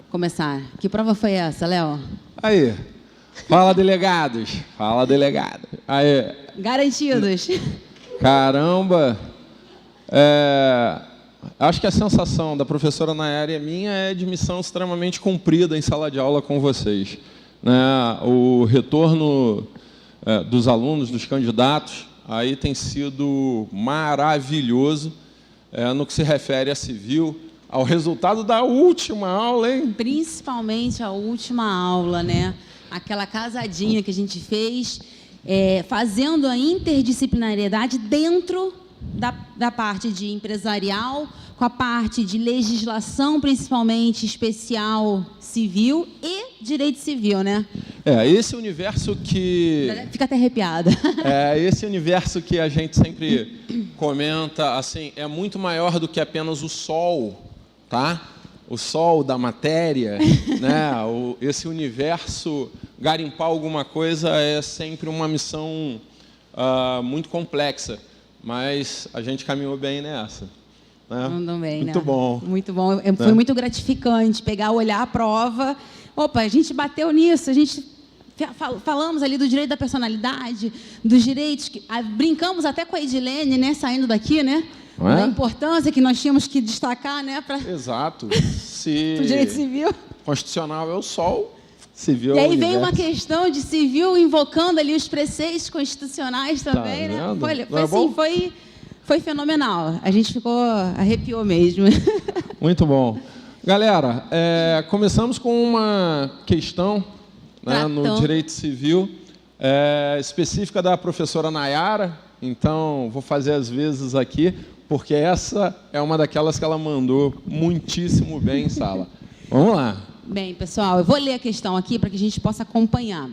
começar. Que prova foi essa, Léo? Aí. Fala, delegados. Fala, delegado. Aí. Garantidos. Caramba. Acho que a sensação da professora Nayara e minha é de missão extremamente cumprida em sala de aula com vocês. Né? O retorno dos alunos, dos candidatos, aí tem sido maravilhoso no que se refere a civil, ao resultado da última aula, hein? Principalmente a última aula, né? Aquela casadinha que a gente fez, fazendo a interdisciplinariedade dentro da parte de empresarial, com a parte de legislação, principalmente especial civil e direito civil, né? Esse universo que... Fica até arrepiada. Esse universo que a gente sempre comenta, assim, é muito maior do que apenas o sol, tá? O sol da matéria, né? Esse universo, garimpar alguma coisa é sempre uma missão muito complexa, mas a gente caminhou bem nessa. Né? Mandou bem, muito né? bom. Muito bom. Foi muito gratificante pegar, olhar a prova. Opa, a gente bateu nisso, a gente falamos ali do direito da personalidade, dos direitos, brincamos até com a Edilene, né? Saindo daqui, né? Da importância que nós tínhamos que destacar, né? Exato. O direito civil. Constitucional é o sol, civil e é o aí universo. vem uma questão de civil invocando ali os preceitos constitucionais também, né? Foi fenomenal. A gente arrepiou mesmo. Muito bom. Galera, começamos com uma questão no direito civil específica da professora Nayara. Então, vou fazer as vezes aqui, porque essa é uma daquelas que ela mandou muitíssimo bem em sala. Vamos lá. Bem, pessoal, eu vou ler a questão aqui para que a gente possa acompanhar.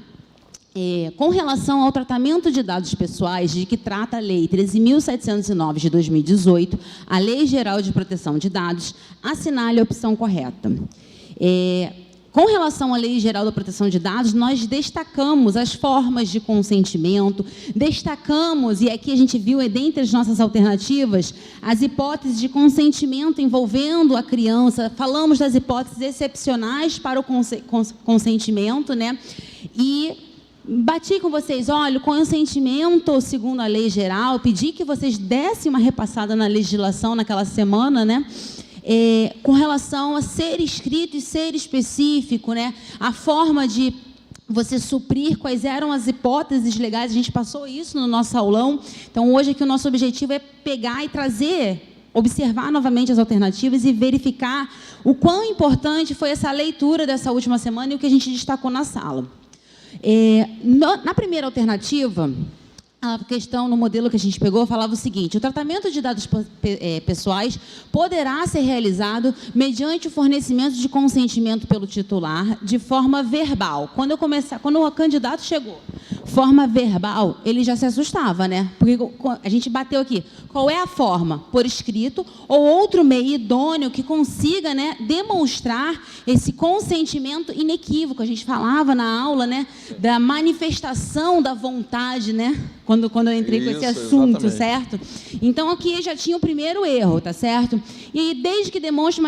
Com relação ao tratamento de dados pessoais, de que trata a Lei 13.709 de 2018, a Lei Geral de Proteção de Dados, assinale a opção correta. Com relação à Lei Geral da Proteção de Dados, nós destacamos as formas de consentimento, destacamos, e aqui a gente viu, dentre as nossas alternativas, as hipóteses de consentimento envolvendo a criança, falamos das hipóteses excepcionais para o consentimento, né? E bati com vocês, olha, o consentimento, segundo a lei geral, pedi que vocês dessem uma repassada na legislação naquela semana, né? Com relação a ser escrito e ser específico, né? A forma de você suprir quais eram as hipóteses legais, a gente passou isso no nosso aulão. Então, hoje aqui o nosso objetivo é pegar e trazer, observar novamente as alternativas e verificar o quão importante foi essa leitura dessa última semana e o que a gente destacou na sala. Na primeira alternativa, a questão no modelo que a gente pegou falava o seguinte: o tratamento de dados pessoais poderá ser realizado mediante o fornecimento de consentimento pelo titular de forma verbal. Quando o candidato chegou, forma verbal, ele já se assustava, né? Porque a gente bateu aqui. Qual é a forma? Por escrito ou outro meio idôneo que consiga, né, demonstrar esse consentimento inequívoco. A gente falava na aula, né, da manifestação da vontade, né? Quando eu entrei com esse assunto, exatamente. Certo? Então, aqui já tinha o primeiro erro, tá certo? E aí, desde que demonstre...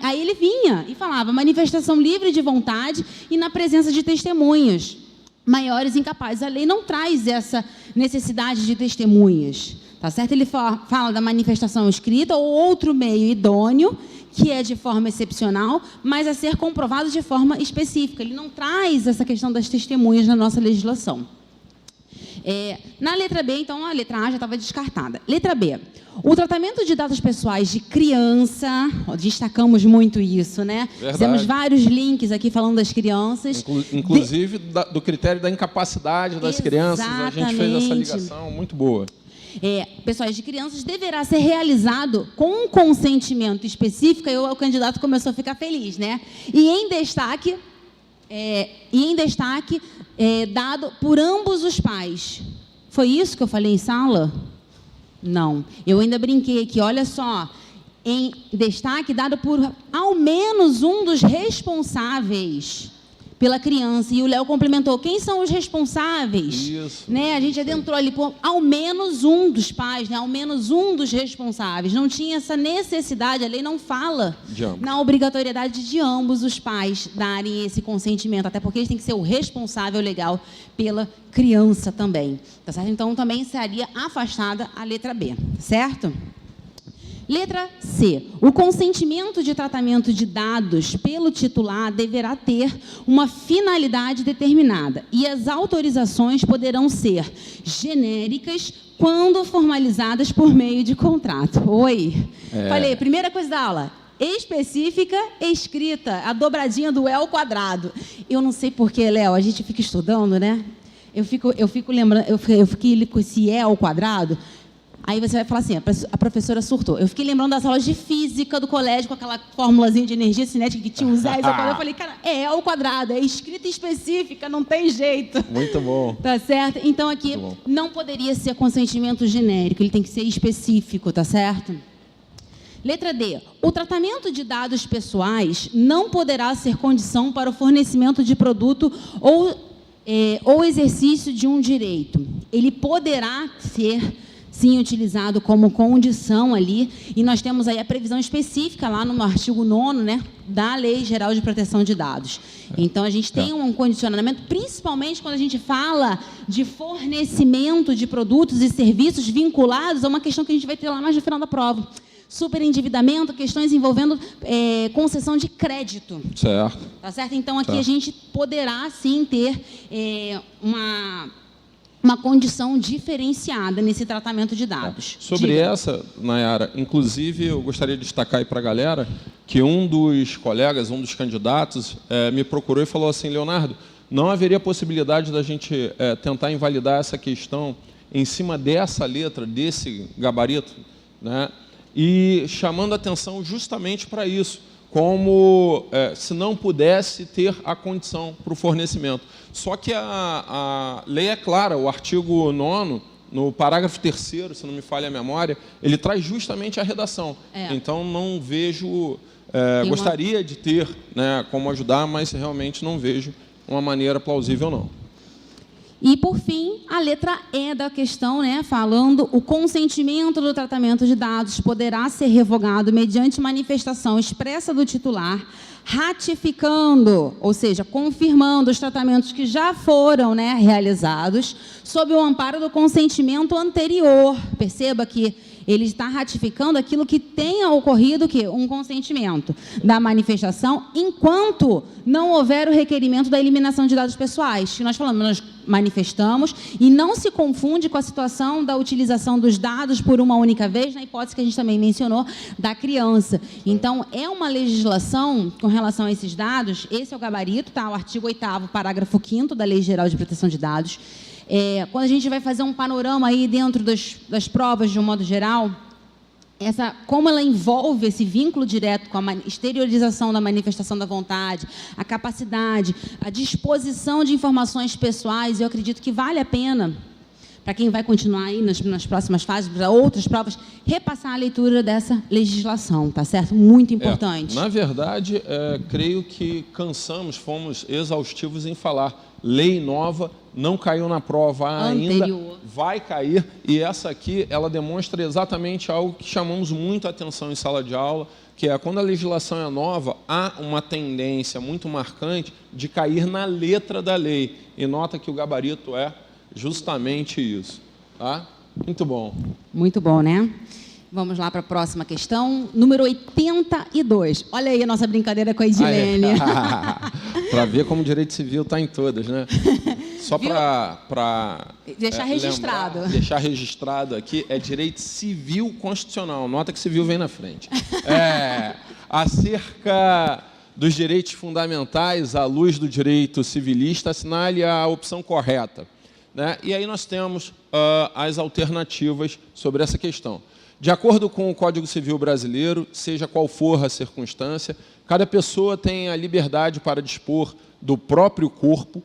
Aí ele vinha e falava manifestação livre de vontade e na presença de testemunhas maiores incapazes. A lei não traz essa necessidade de testemunhas, tá certo? Ele fala da manifestação escrita ou outro meio idôneo, que é de forma excepcional, mas a ser comprovado de forma específica. Ele não traz essa questão das testemunhas na nossa legislação. Na letra B, então, a letra A já estava descartada. Letra B. O tratamento de dados pessoais de criança, destacamos muito isso, né? Verdade. Fizemos vários links aqui falando das crianças. Inclusive do critério da incapacidade das crianças, a gente fez essa ligação muito boa. Pessoais de crianças deverá ser realizado com um consentimento específico, e o candidato começou a ficar feliz, né? E em destaque, dado por ambos os pais. Foi isso que eu falei em sala? Não. Eu ainda brinquei aqui, olha só. Em destaque dado por ao menos um dos responsáveis pela criança. E o Léo complementou, quem são os responsáveis? Isso. Né? A gente adentrou ali por ao menos um dos pais, né? Ao menos um dos responsáveis. Não tinha essa necessidade, a lei não fala na obrigatoriedade de ambos os pais darem esse consentimento, até porque eles têm que ser o responsável legal pela criança também. Tá certo? Então, também seria afastada a letra B, certo? Letra C. O consentimento de tratamento de dados pelo titular deverá ter uma finalidade determinada e as autorizações poderão ser genéricas quando formalizadas por meio de contrato. Oi. Falei, primeira coisa da aula, específica, escrita, a dobradinha do E ao quadrado. Eu não sei porquê, Léo, a gente fica estudando, né? Eu fico lembrando, eu fiquei com esse E ao quadrado. Aí você vai falar assim, a professora surtou. Eu fiquei lembrando das aulas de física do colégio, com aquela formulazinha de energia cinética que tinha uns 10 ao quadrado. Eu falei, cara, é ao quadrado, é escrita específica, não tem jeito. Muito bom. Tá certo? Então, aqui, não poderia ser consentimento genérico, ele tem que ser específico, tá certo? Letra D. O tratamento de dados pessoais não poderá ser condição para o fornecimento de produto ou exercício de um direito. Ele poderá ser sim utilizado como condição ali, e nós temos aí a previsão específica lá no artigo 9º, né, da Lei Geral de Proteção de Dados. Então, a gente tem um condicionamento, principalmente quando a gente fala de fornecimento de produtos e serviços vinculados a uma questão que a gente vai ter lá mais no final da prova. Superendividamento, questões envolvendo concessão de crédito. Certo. Tá certo? Então, aqui a gente poderá, sim, ter uma condição diferenciada nesse tratamento de dados. Sobre essa, Nayara, inclusive, eu gostaria de destacar aí para a galera que um dos colegas, um dos candidatos, me procurou e falou assim, Leonardo, não haveria possibilidade da gente tentar invalidar essa questão em cima dessa letra, desse gabarito, né? E chamando atenção justamente para isso, como se não pudesse ter a condição para o fornecimento. Só que a lei é clara, o artigo 9º, no parágrafo 3º, se não me falha a memória, ele traz justamente a redação. Então, não vejo... gostaria de ter, né, como ajudar, mas realmente não vejo uma maneira plausível, não. E, por fim, a letra E da questão, né, falando o consentimento do tratamento de dados poderá ser revogado mediante manifestação expressa do titular, ratificando, ou seja, confirmando os tratamentos que já foram, né, realizados sob o amparo do consentimento anterior. Perceba que ele está ratificando aquilo que tenha ocorrido, um consentimento da manifestação, enquanto não houver o requerimento da eliminação de dados pessoais. Que nós falamos, nós manifestamos, e não se confunde com a situação da utilização dos dados por uma única vez, na hipótese que a gente também mencionou, da criança. Então, é uma legislação com relação a esses dados, esse é o gabarito, tá? O artigo 8º, parágrafo 5º da Lei Geral de Proteção de Dados. Quando a gente vai fazer um panorama aí dentro das provas, de um modo geral, como ela envolve esse vínculo direto com a exteriorização da manifestação da vontade, a capacidade, a disposição de informações pessoais, eu acredito que vale a pena, para quem vai continuar aí nas próximas fases, para outras provas, repassar a leitura dessa legislação, tá certo? Muito importante. Na verdade, creio que fomos exaustivos em falar. Lei nova, não caiu na prova ainda, vai cair, e essa aqui, ela demonstra exatamente algo que chamamos muito a atenção em sala de aula, que é quando a legislação é nova, há uma tendência muito marcante de cair na letra da lei, e nota que o gabarito é justamente isso. Tá? Muito bom. Muito bom, né? Vamos lá para a próxima questão, número 82. Olha aí a nossa brincadeira com a Edilene. Para ver como o direito civil está em todas, né? Só para deixar registrado. Deixar registrado aqui, é direito civil constitucional. Nota que civil vem na frente. Acerca dos direitos fundamentais, à luz do direito civilista, assinale a opção correta, né? E aí nós temos as alternativas sobre essa questão. De acordo com o Código Civil Brasileiro, seja qual for a circunstância, cada pessoa tem a liberdade para dispor do próprio corpo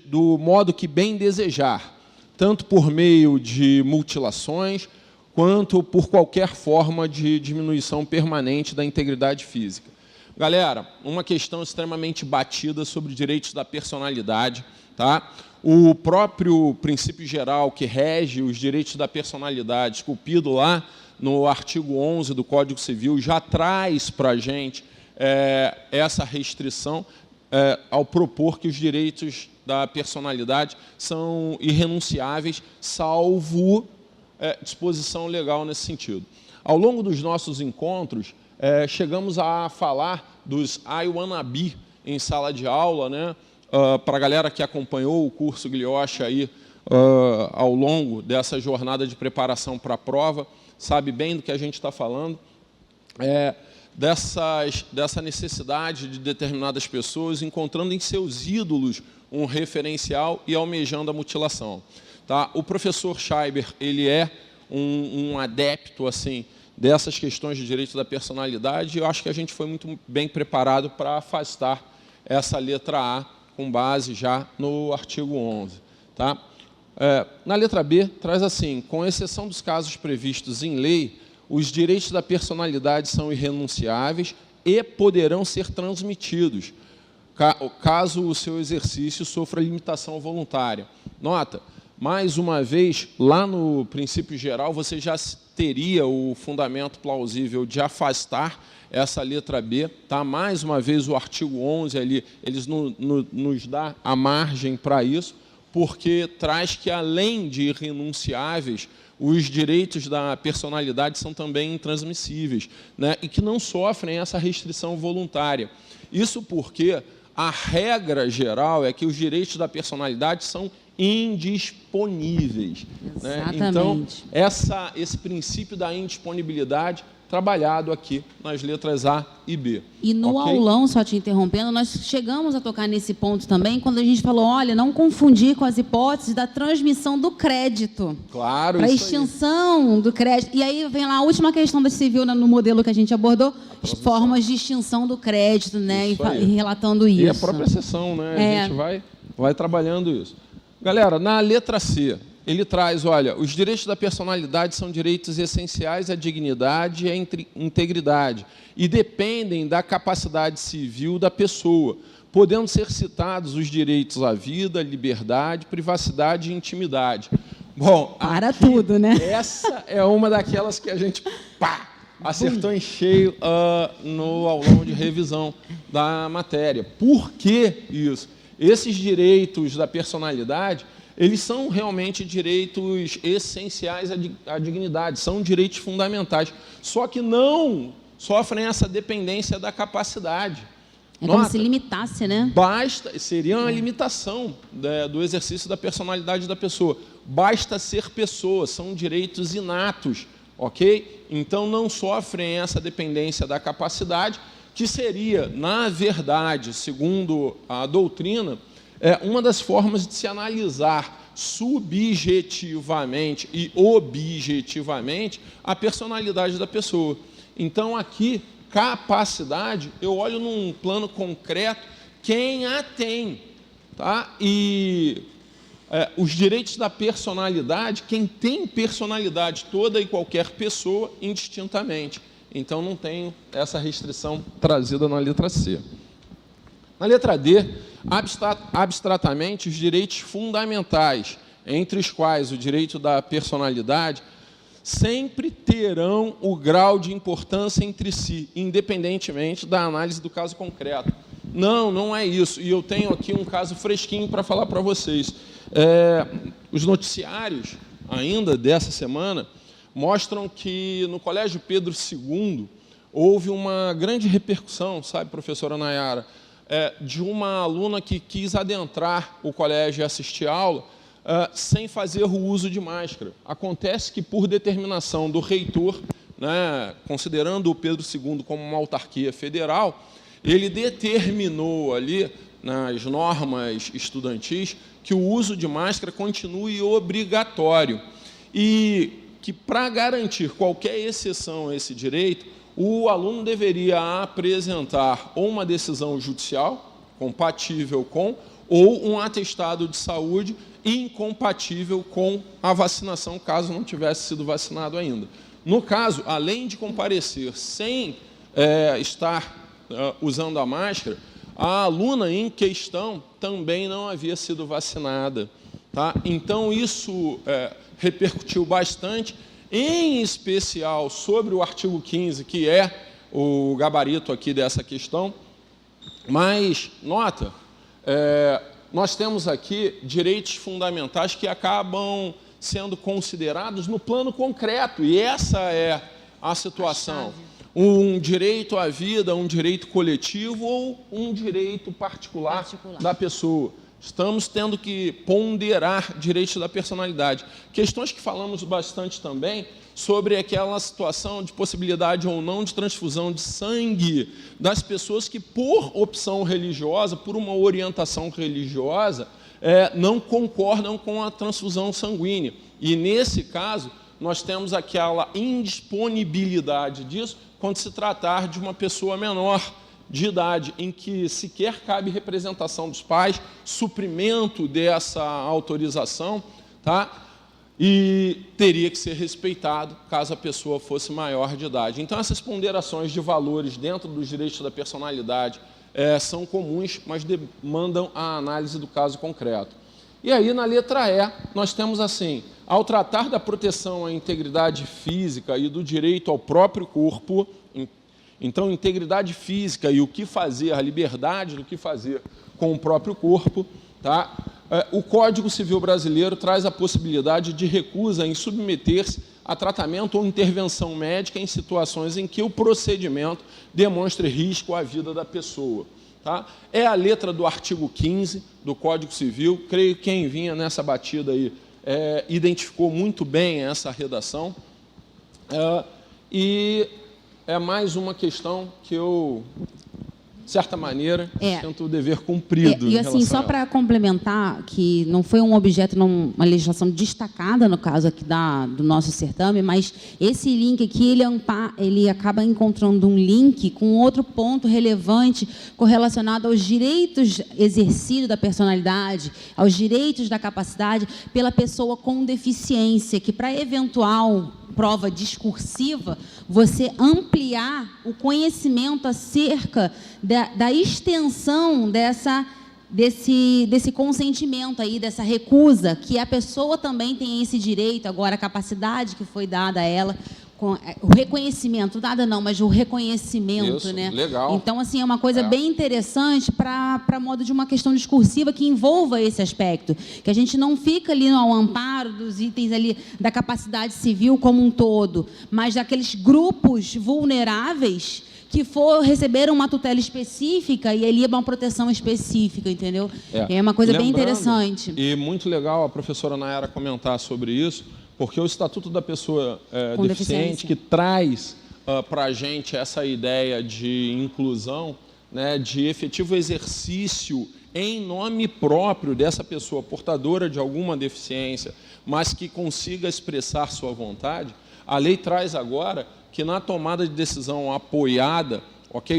do modo que bem desejar, tanto por meio de mutilações, quanto por qualquer forma de diminuição permanente da integridade física. Galera, uma questão extremamente batida sobre direitos da personalidade, tá? O próprio princípio geral que rege os direitos da personalidade, esculpido lá no artigo 11 do Código Civil, já traz para a gente essa restrição ao propor que os direitos da personalidade são irrenunciáveis, salvo disposição legal nesse sentido. Ao longo dos nossos encontros, chegamos a falar dos I wanna be em sala de aula, né? Para a galera que acompanhou o curso Glioche aí ao longo dessa jornada de preparação para a prova, sabe bem do que a gente está falando, dessa necessidade de determinadas pessoas encontrando em seus ídolos um referencial e almejando a mutilação. Tá? O professor Scheiber, ele é um adepto assim, dessas questões de direito da personalidade, e eu acho que a gente foi muito bem preparado para afastar essa letra A, com base já no artigo 11. Tá? Na letra B, traz assim, com exceção dos casos previstos em lei, os direitos da personalidade são irrenunciáveis e poderão ser transmitidos, caso o seu exercício sofra limitação voluntária. Nota, mais uma vez, lá no princípio geral, você já teria o fundamento plausível de afastar essa letra B. Tá? Mais uma vez, o artigo 11 ali, eles nos dá a margem para isso, porque traz que, além de irrenunciáveis, os direitos da personalidade são também intransmissíveis, né? E que não sofrem essa restrição voluntária. Isso porque a regra geral é que os direitos da personalidade são indisponíveis. Né? Então, esse princípio da indisponibilidade trabalhado aqui nas letras A e B. E no aulão, só te interrompendo, nós chegamos a tocar nesse ponto também, quando a gente falou, olha, não confundir com as hipóteses da transmissão do crédito. Claro, para a extinção do crédito. E aí vem lá a última questão da civil, no modelo que a gente abordou, formas de extinção do crédito, né, e relatando isso. E a própria seção, né? A gente vai trabalhando isso. Galera, na letra C, ele traz, olha, os direitos da personalidade são direitos essenciais à dignidade e à integridade e dependem da capacidade civil da pessoa, podendo ser citados os direitos à vida, liberdade, privacidade e intimidade. Bom, para tudo, né? Essa é uma daquelas que a gente acertou em cheio no aulão de revisão da matéria. Por que isso? Esses direitos da personalidade, eles são realmente direitos essenciais à dignidade, são direitos fundamentais, só que não sofrem essa dependência da capacidade. Como se limitasse, né? Seria uma limitação do exercício da personalidade da pessoa. Basta ser pessoa, são direitos inatos, ok? Então, não sofrem essa dependência da capacidade, que seria, na verdade, segundo a doutrina, uma das formas de se analisar subjetivamente e objetivamente a personalidade da pessoa. Então, aqui, capacidade, eu olho num plano concreto quem a tem. Tá? E os direitos da personalidade, quem tem personalidade, toda e qualquer pessoa, indistintamente. Então, não tem essa restrição trazida na letra C. Na letra D, abstratamente, os direitos fundamentais, entre os quais o direito da personalidade, sempre terão o grau de importância entre si, independentemente da análise do caso concreto. Não é isso. E eu tenho aqui um caso fresquinho para falar para vocês. Os noticiários, ainda dessa semana, mostram que no Colégio Pedro II houve uma grande repercussão, sabe, professora Nayara, de uma aluna que quis adentrar o colégio e assistir a aula sem fazer o uso de máscara. Acontece que, por determinação do reitor, né, considerando o Pedro II como uma autarquia federal, ele determinou ali, nas normas estudantis, que o uso de máscara continue obrigatório. E que, para garantir qualquer exceção a esse direito, o aluno deveria apresentar ou uma decisão judicial compatível com, ou um atestado de saúde incompatível com a vacinação, caso não tivesse sido vacinado ainda. No caso, além de comparecer sem estar usando a máscara, a aluna em questão também não havia sido vacinada. Tá? Então, isso repercutiu bastante, em especial sobre o artigo 15, que é o gabarito aqui dessa questão. Mas, nota, nós temos aqui direitos fundamentais que acabam sendo considerados no plano concreto, e essa é a situação. Um direito à vida, um direito coletivo ou um direito particular da pessoa. Estamos tendo que ponderar direitos da personalidade. Questões que falamos bastante também sobre aquela situação de possibilidade ou não de transfusão de sangue das pessoas que, por opção religiosa, por uma orientação religiosa, não concordam com a transfusão sanguínea. E, nesse caso, nós temos aquela indisponibilidade disso quando se tratar de uma pessoa menor de idade, em que sequer cabe representação dos pais, suprimento dessa autorização, tá? E teria que ser respeitado caso a pessoa fosse maior de idade. Então, essas ponderações de valores dentro dos direitos da personalidade são comuns, mas demandam a análise do caso concreto. E aí, na letra E, nós temos assim: ao tratar da proteção à integridade física e do direito ao próprio corpo, então, integridade física e o que fazer, a liberdade do que fazer com o próprio corpo, tá? O Código Civil Brasileiro traz a possibilidade de recusa em submeter-se a tratamento ou intervenção médica em situações em que o procedimento demonstre risco à vida da pessoa. Tá? É a letra do artigo 15 do Código Civil. Creio que quem vinha nessa batida aí identificou muito bem essa redação. E é mais uma questão que eu, de certa maneira, sinto o dever cumprido. E assim, só para complementar, que não foi um objeto, uma legislação destacada, no caso aqui do nosso certame, mas esse link aqui, ele acaba encontrando um link com outro ponto relevante correlacionado aos direitos exercidos da personalidade, aos direitos da capacidade pela pessoa com deficiência, que para eventual prova discursiva, você ampliar o conhecimento acerca da extensão desse consentimento aí, dessa recusa, que a pessoa também tem esse direito, agora a capacidade que foi dada a ela, o reconhecimento, dada não, mas o reconhecimento, isso, né? Legal. Então, assim, é uma coisa bem interessante para modo de uma questão discursiva que envolva esse aspecto, que a gente não fica ali ao amparo dos itens ali da capacidade civil como um todo, mas daqueles grupos vulneráveis que receberam uma tutela específica e ali é uma proteção específica, entendeu? É uma coisa bem interessante. E muito legal a professora Nayara comentar sobre isso, porque o Estatuto da Pessoa Deficiente, que traz para a gente essa ideia de inclusão, né, de efetivo exercício em nome próprio dessa pessoa portadora de alguma deficiência, mas que consiga expressar sua vontade, a lei traz agora que na tomada de decisão apoiada,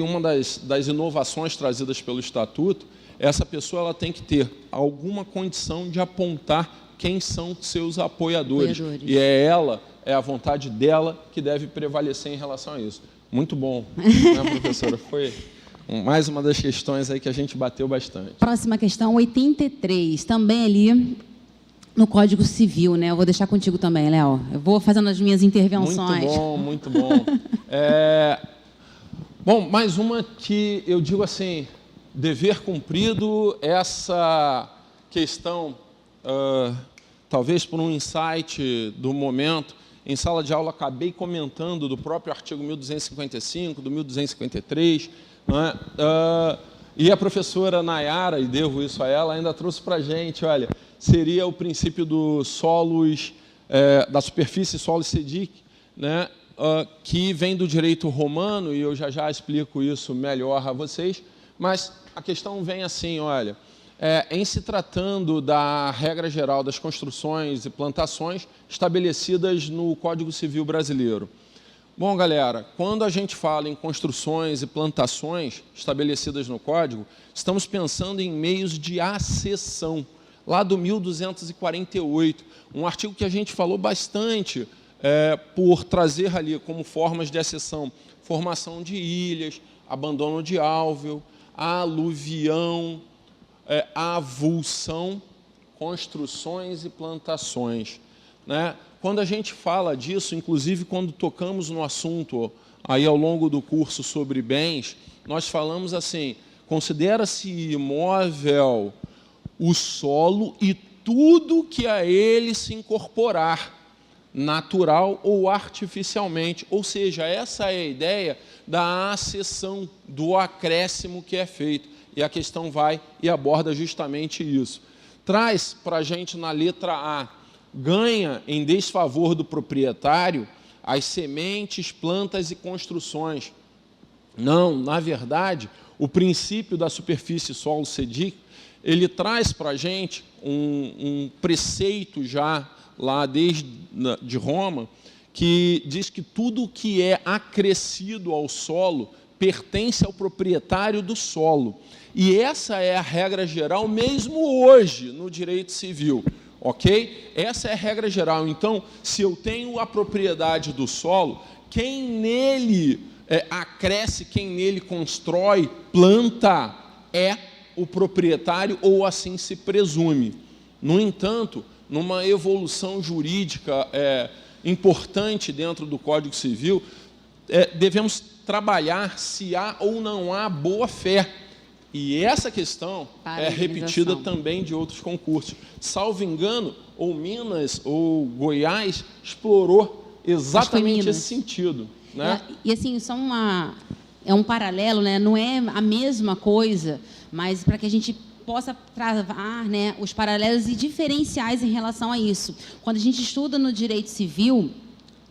uma das inovações trazidas pelo Estatuto, essa pessoa ela tem que ter alguma condição de apontar quem são seus apoiadores. E é a vontade dela que deve prevalecer em relação a isso. Muito bom, né, professora? Foi mais uma das questões aí que a gente bateu bastante. Próxima questão, 83, também ali no Código Civil, né? Eu vou deixar contigo também, Léo. Eu vou fazendo as minhas intervenções. Muito bom, muito bom. Bom, mais uma que eu digo assim, dever cumprido, essa questão, talvez por um insight do momento, em sala de aula acabei comentando do próprio artigo 1255, do 1253, né? E a professora Nayara, e devo isso a ela, ainda trouxe para a gente, olha, seria o princípio dos solos, da superfície solo sedic, né? Que vem do direito romano, e eu já explico isso melhor a vocês, mas a questão vem assim, olha, em se tratando da regra geral das construções e plantações estabelecidas no Código Civil Brasileiro. Bom, galera, quando a gente fala em construções e plantações estabelecidas no Código, estamos pensando em meios de acessão, lá do 1248, um artigo que a gente falou bastante por trazer ali como formas de acessão, formação de ilhas, abandono de alvéolo, aluvião, avulsão, construções e plantações, né? Quando a gente fala disso, inclusive quando tocamos no assunto aí ao longo do curso sobre bens, nós falamos assim: considera-se imóvel o solo e tudo que a ele se incorporar, natural ou artificialmente. Ou seja, essa é a ideia da acessão, do acréscimo que é feito. E a questão vai e aborda justamente isso. Traz para a gente na letra A: ganha em desfavor do proprietário as sementes, plantas e construções. Não, na verdade, o princípio da superfície solo SEDIC, ele traz para a gente um preceito já lá desde de Roma, que diz que tudo que é acrescido ao solo pertence ao proprietário do solo. E essa é a regra geral mesmo hoje no direito civil, ok? Essa é a regra geral. Então, se eu tenho a propriedade do solo, quem nele acresce, quem nele constrói, planta, é o proprietário, ou assim se presume. No entanto, numa evolução jurídica importante dentro do Código Civil, devemos trabalhar se há ou não há boa-fé. E essa questão é repetida também de outros concursos. Salvo engano, ou Minas ou Goiás explorou exatamente esse sentido, né? E assim, só é um paralelo, né? Não é a mesma coisa, mas para que a gente possa travar, né, os paralelos e diferenciais em relação a isso. Quando a gente estuda no direito civil,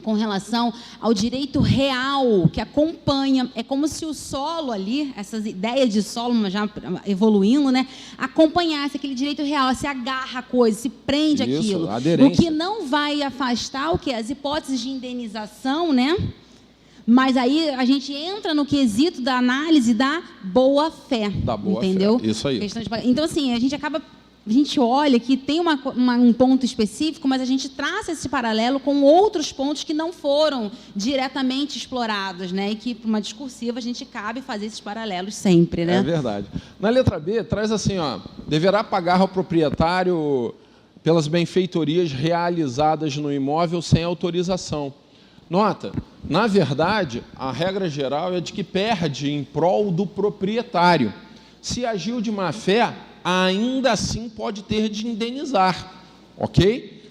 com relação ao direito real, que acompanha, é como se o solo ali, essas ideias de solo já evoluindo, né, acompanhasse aquele direito real, se agarra a coisa, se prende aquilo. O que não vai afastar o que? As hipóteses de indenização, né? Mas aí a gente entra no quesito da análise da boa-fé. Da boa-fé, entendeu? Isso aí. Então, assim, a gente olha que tem um ponto específico, mas a gente traça esse paralelo com outros pontos que não foram diretamente explorados, né? E que, para uma discursiva, a gente cabe fazer esses paralelos sempre, né? É verdade. Na letra B, traz assim, ó: deverá pagar ao proprietário pelas benfeitorias realizadas no imóvel sem autorização. Nota, na verdade, a regra geral é de que perde em prol do proprietário. Se agiu de má fé, ainda assim pode ter de indenizar, ok?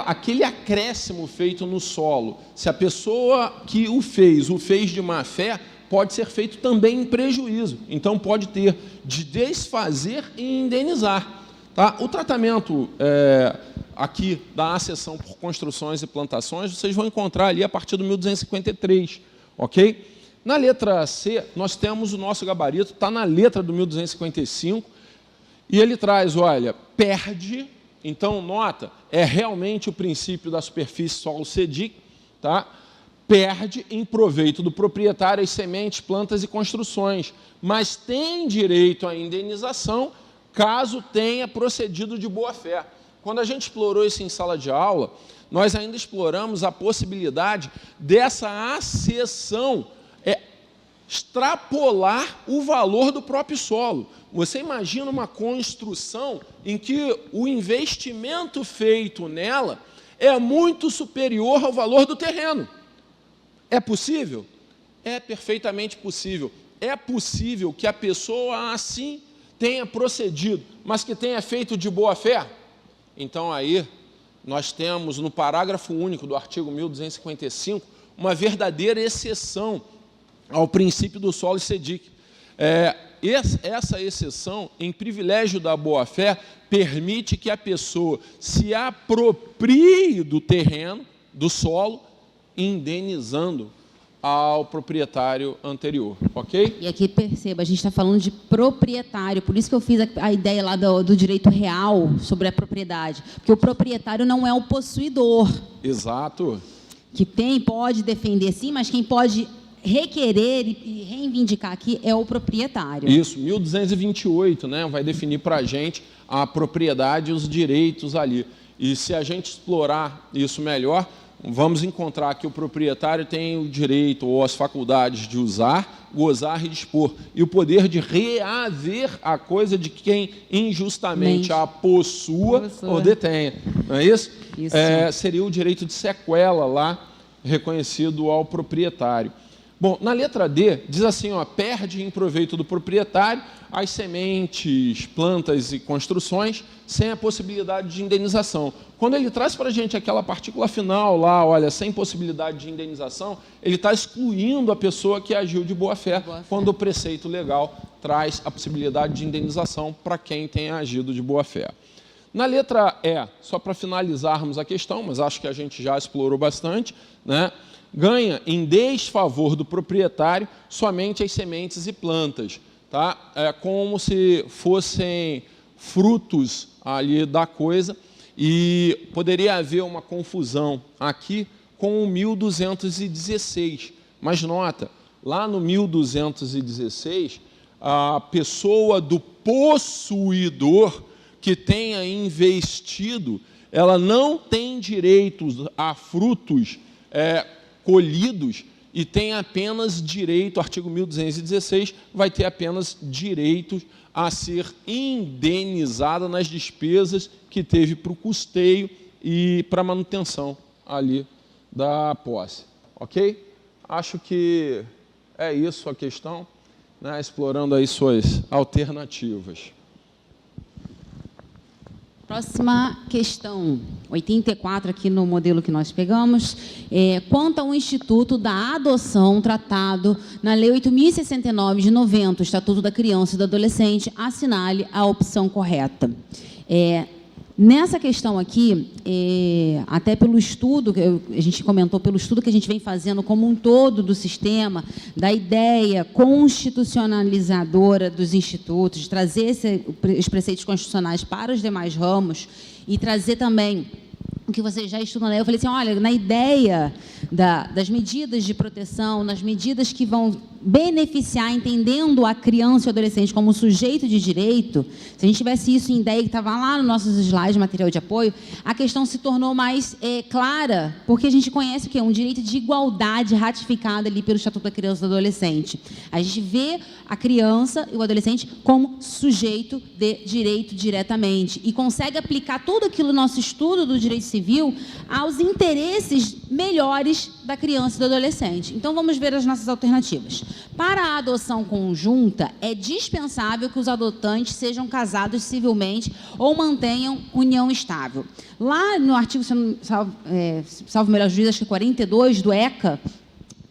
Aquele acréscimo feito no solo, se a pessoa que o fez de má fé, pode ser feito também em prejuízo. Então, pode ter de desfazer e indenizar. Tá? O tratamento aqui da acessão por construções e plantações, vocês vão encontrar ali a partir do 1253, ok? Na letra C, nós temos o nosso gabarito, está na letra do 1255, e ele traz, olha, perde, então, nota, é realmente o princípio da superfície solo SEDIC, tá? Perde em proveito do proprietário as sementes, plantas e construções, mas tem direito à indenização caso tenha procedido de boa-fé. Quando a gente explorou isso em sala de aula, nós ainda exploramos a possibilidade dessa acessão extrapolar o valor do próprio solo. Você imagina uma construção em que o investimento feito nela é muito superior ao valor do terreno. É possível? É perfeitamente possível. É possível que a pessoa assim tenha procedido, mas que tenha feito de boa fé? Então, aí, nós temos no parágrafo único do artigo 1255 uma verdadeira exceção ao princípio do solo SEDIC. Essa exceção, em privilégio da boa-fé, permite que a pessoa se aproprie do terreno, do solo, indenizando ao proprietário anterior, ok? E aqui, perceba, a gente está falando de proprietário, por isso que eu fiz a ideia lá do direito real sobre a propriedade, porque o proprietário não é o possuidor. Exato. Que pode defender sim, mas quem pode requerer e reivindicar aqui é o proprietário. Isso, 1228, né, vai definir para a gente a propriedade e os direitos ali. E se a gente explorar isso melhor, vamos encontrar que o proprietário tem o direito ou as faculdades de usar, gozar e dispor, e o poder de reaver a coisa de quem injustamente a possua ou detenha. Não é isso? Isso. Seria o direito de sequela lá, reconhecido ao proprietário. Bom, na letra D, diz assim, ó, perde em proveito do proprietário as sementes, plantas e construções sem a possibilidade de indenização. Quando ele traz para a gente aquela partícula final lá, olha, sem possibilidade de indenização, ele está excluindo a pessoa que agiu de boa-fé, quando o preceito legal traz a possibilidade de indenização para quem tem agido de boa-fé. Na letra E, só para finalizarmos a questão, mas acho que a gente já explorou bastante, né? Ganha em desfavor do proprietário somente as sementes e plantas, tá? Como se fossem frutos ali da coisa, e poderia haver uma confusão aqui com o 1216. Mas nota, lá no 1216, a pessoa do possuidor que tenha investido, ela não tem direito a frutos colhidos e tem apenas direito, artigo 1216, vai ter apenas direito a ser indenizada nas despesas que teve para o custeio e para a manutenção ali da posse. Ok? Acho que é isso a questão, né? Explorando aí suas alternativas. Próxima questão, 84, aqui no modelo que nós pegamos, quanto ao Instituto da Adoção tratado na Lei 8.069 de 90, o Estatuto da Criança e do Adolescente, assinale a opção correta. Nessa questão aqui, até pelo estudo, a gente comentou, pelo estudo que a gente vem fazendo como um todo do sistema, da ideia constitucionalizadora dos institutos, de trazer os preceitos constitucionais para os demais ramos e trazer também o que vocês já estudam, né? Eu falei assim, olha, na ideia das medidas de proteção, nas medidas que vão beneficiar, entendendo a criança e o adolescente como sujeito de direito, se a gente tivesse isso em ideia, que estava lá nos nossos slides, material de apoio, a questão se tornou mais clara, porque a gente conhece o que é um direito de igualdade ratificado ali pelo Estatuto da Criança e do Adolescente. A gente vê a criança e o adolescente como sujeito de direito diretamente e consegue aplicar tudo aquilo no nosso estudo do direito civil aos interesses melhores da criança e do adolescente. Então, vamos ver as nossas alternativas. Para a adoção conjunta, é dispensável que os adotantes sejam casados civilmente ou mantenham união estável. Lá no artigo, salvo melhor juízo, acho que 42 do ECA,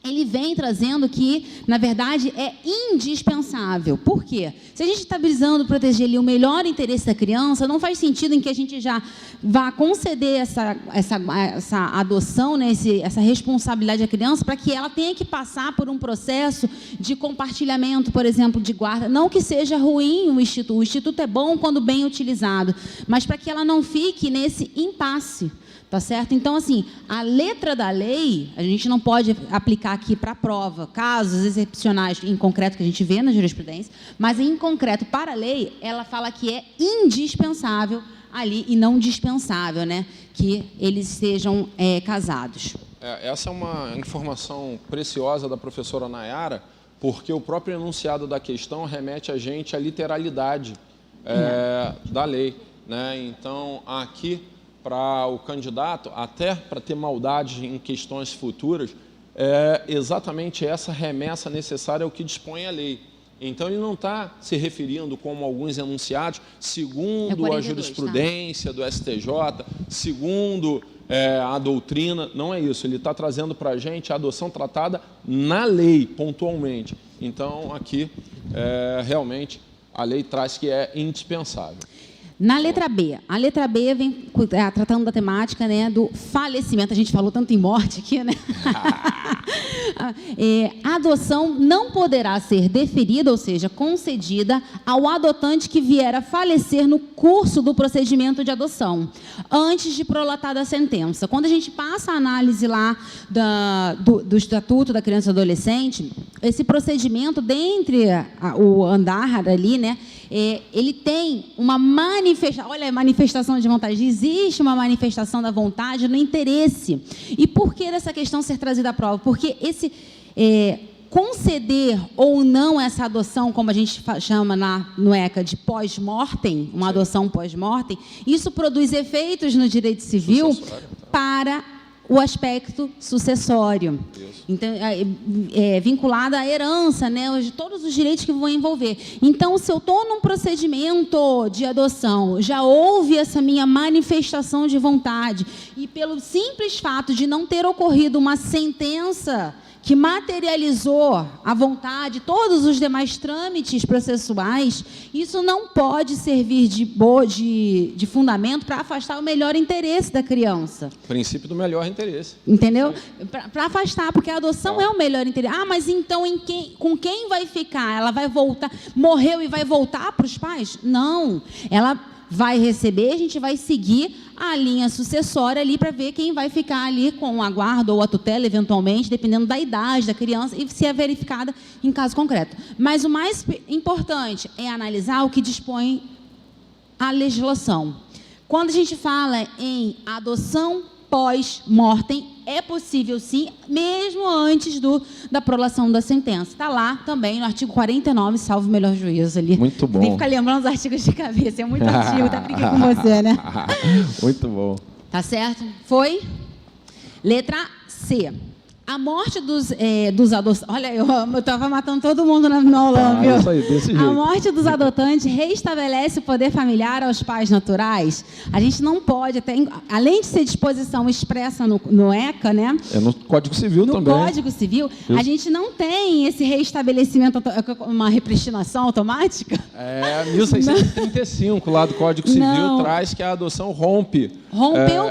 ele vem trazendo que, na verdade, é indispensável. Por quê? Se a gente está visando proteger ali o melhor interesse da criança, não faz sentido em que a gente já vá conceder essa adoção, né, essa responsabilidade à criança, para que ela tenha que passar por um processo de compartilhamento, por exemplo, de guarda. Não que seja ruim o instituto é bom quando bem utilizado, mas para que ela não fique nesse impasse. Tá certo? Então, assim, a letra da lei, a gente não pode aplicar aqui para a prova, casos excepcionais em concreto que a gente vê na jurisprudência, mas em concreto, para a lei, ela fala que é indispensável ali e não dispensável, né? Que eles sejam casados. Essa é uma informação preciosa da professora Nayara, porque o próprio enunciado da questão remete a gente à literalidade da lei, né? Então, aqui, para o candidato, até para ter maldade em questões futuras, é exatamente essa remessa necessária ao que dispõe a lei. Então, ele não está se referindo, como alguns enunciados, segundo 42, a jurisprudência do STJ, segundo a doutrina, não é isso. Ele está trazendo para a gente a adoção tratada na lei, pontualmente. Então, aqui, realmente, a lei traz que é indispensável. Na letra B, a letra B vem tratando da temática, né, do falecimento. A gente falou tanto em morte aqui, né? A adoção não poderá ser deferida, ou seja, concedida ao adotante que vier a falecer no curso do procedimento de adoção, antes de prolatada a sentença. Quando a gente passa a análise lá do Estatuto da Criança e do Adolescente, esse procedimento, dentre o andar ali, né, ele tem uma manifestação, olha, manifestação de vontade, existe uma manifestação da vontade no interesse. E por que essa questão ser trazida à prova? Porque esse conceder ou não essa adoção, como a gente chama no ECA de pós-mortem, uma adoção pós-mortem, isso produz efeitos no direito civil para o aspecto sucessório. Isso. Então, vinculado à herança, né, todos os direitos que vão envolver. Então, se eu estou num procedimento de adoção, já houve essa minha manifestação de vontade, e pelo simples fato de não ter ocorrido uma sentença que materializou a vontade, todos os demais trâmites processuais, isso não pode servir de fundamento para afastar o melhor interesse da criança. Princípio do melhor interesse. Entendeu? Para afastar, porque a adoção é o melhor interesse. Ah, mas então com quem vai ficar? Ela vai voltar, morreu e vai voltar para os pais? Não, ela vai receber, a gente vai seguir a linha sucessória ali para ver quem vai ficar ali com a guarda ou a tutela, eventualmente, dependendo da idade da criança, e se é verificada em caso concreto. Mas o mais importante é analisar o que dispõe a legislação. Quando a gente fala em adoção pós-mortem, é possível sim, mesmo antes da prolação da sentença. Está lá também no artigo 49, salvo o melhor juízo ali. Muito bom. Tem que ficar lembrando os artigos de cabeça, é muito antigo, até brinquei com você, né? Muito bom. Tá certo? Foi? Letra C. A morte dos adotantes... Olha, eu estava matando todo mundo no aulão, viu? Isso aí, desse jeito. A morte dos adotantes reestabelece o poder familiar aos pais naturais. A gente não pode, além de ser disposição expressa no ECA, né? É no Código Civil também. No Código Civil, a gente não tem esse reestabelecimento, uma repristinação automática. 1635, lá do Código Civil, traz que a adoção rompeu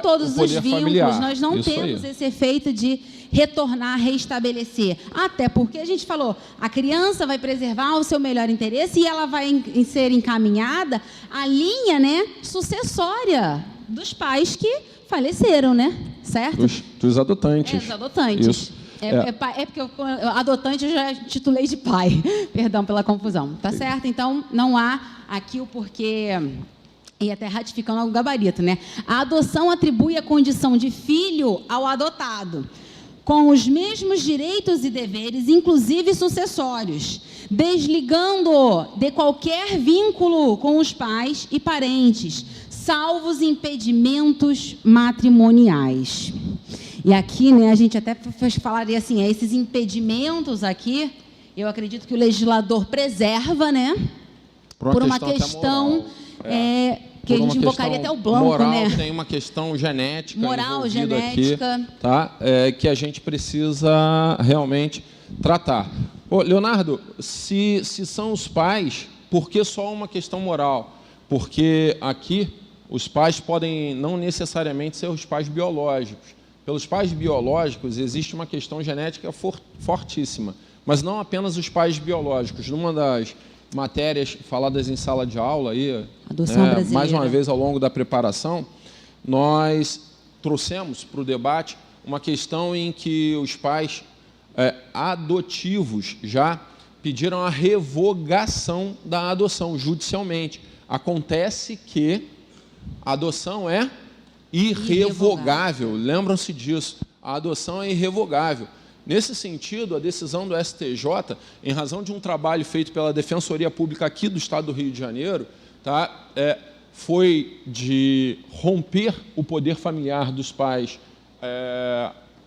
todos os vínculos. Familiar. Nós não temos esse efeito de retornar, restabelecer. Até porque a gente falou, a criança vai preservar o seu melhor interesse e ela vai ser encaminhada à linha, né, sucessória dos pais que faleceram, né? Certo? Dos adotantes. Dos adotantes. Isso. Porque adotante eu já titulei de pai. Perdão pela confusão. Tá certo? Então, não há aqui o porquê... E até ratificando o gabarito, né? A adoção atribui a condição de filho ao adotado, com os mesmos direitos e deveres, inclusive sucessórios, desligando-o de qualquer vínculo com os pais e parentes, salvo os impedimentos matrimoniais. E aqui, né, a gente até falaria assim, esses impedimentos aqui, eu acredito que o legislador preserva, né, por uma questão que a gente invocaria até o Blanco, moral, né? Tem uma questão genética moral, genética, aqui, tá? Que a gente precisa realmente tratar. Ô, Leonardo, se são os pais, por que só uma questão moral? Porque aqui os pais podem não necessariamente ser os pais biológicos. Pelos pais biológicos existe uma questão genética fortíssima, mas não apenas os pais biológicos. Numa das matérias faladas em sala de aula, aí, mais uma vez ao longo da preparação, nós trouxemos para o debate uma questão em que os pais adotivos já pediram a revogação da adoção judicialmente. Acontece que a adoção é irrevogável. Lembram-se disso. A adoção é irrevogável. Nesse sentido, a decisão do STJ, em razão de um trabalho feito pela Defensoria Pública aqui do Estado do Rio de Janeiro, tá, foi de romper o poder familiar dos pais